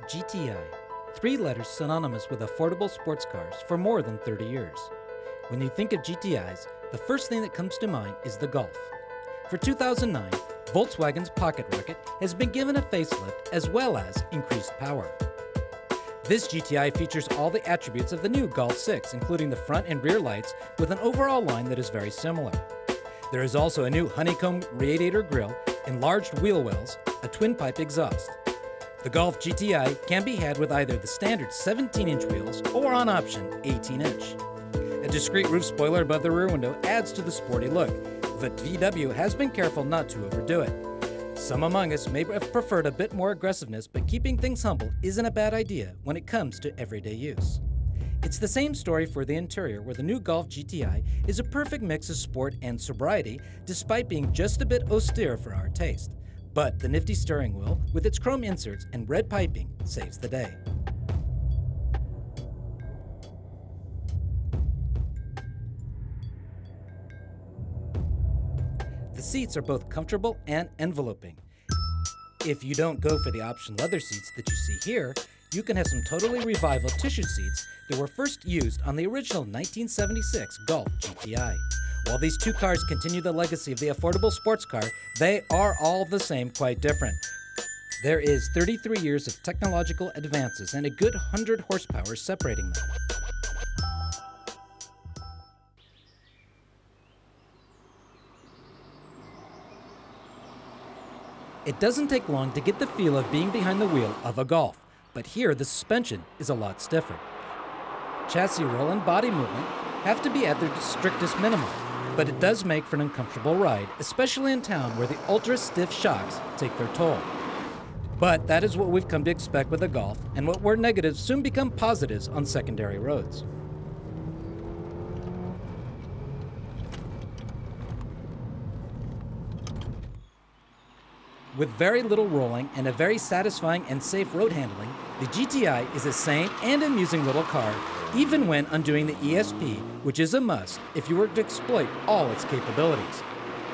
GTI, 3 letters synonymous with affordable sports cars for more than 30 years. When you think of GTIs, the first thing that comes to mind is the Golf. For 2009, Volkswagen's Pocket Rocket has been given a facelift as well as increased power. This GTI features all the attributes of the new Golf 6, including the front and rear lights, with an overall line that is very similar. There is also a new honeycomb radiator grille, enlarged wheel wells, a twin-pipe exhaust. The Golf GTI can be had with either the standard 17-inch wheels or, on option, 18-inch. A discrete roof spoiler above the rear window adds to the sporty look, but VW has been careful not to overdo it. Some among us may have preferred a bit more aggressiveness, but keeping things humble isn't a bad idea when it comes to everyday use. It's the same story for the interior, where the new Golf GTI is a perfect mix of sport and sobriety, despite being just a bit austere for our taste. But the nifty steering wheel, with its chrome inserts and red piping, saves the day. The seats are both comfortable and enveloping. If you don't go for the option leather seats that you see here, you can have some totally revival tissue seats that were first used on the original 1976 Golf GTI. While these two cars continue the legacy of the affordable sports car, they are all the same, quite different. There is 33 years of technological advances and a good 100 horsepower separating them. It doesn't take long to get the feel of being behind the wheel of a Golf, but here the suspension is a lot stiffer. Chassis roll and body movement have to be at their strictest minimum, but it does make for an uncomfortable ride, especially in town where the ultra-stiff shocks take their toll. But that is what we've come to expect with the Golf, and what were negatives soon become positives on secondary roads. With very little rolling and a very satisfying and safe road handling, the GTI is a sane and amusing little car, even when undoing the ESP, which is a must if you were to exploit all its capabilities.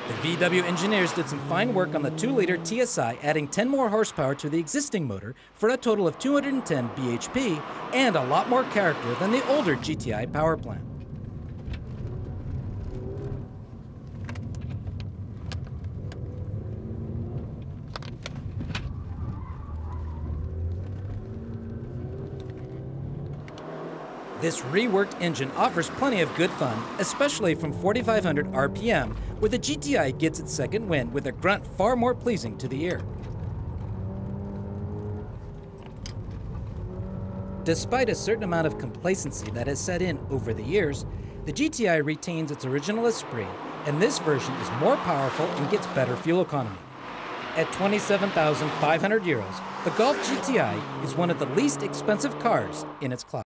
The VW engineers did some fine work on the 2-liter TSI, adding 10 more horsepower to the existing motor for a total of 210 bhp and a lot more character than the older GTI power plant. This reworked engine offers plenty of good fun, especially from 4,500 RPM, where the GTI gets its second wind with a grunt far more pleasing to the ear. Despite a certain amount of complacency that has set in over the years, the GTI retains its original esprit, and this version is more powerful and gets better fuel economy. At 27,500 euros, the Golf GTI is one of the least expensive cars in its class.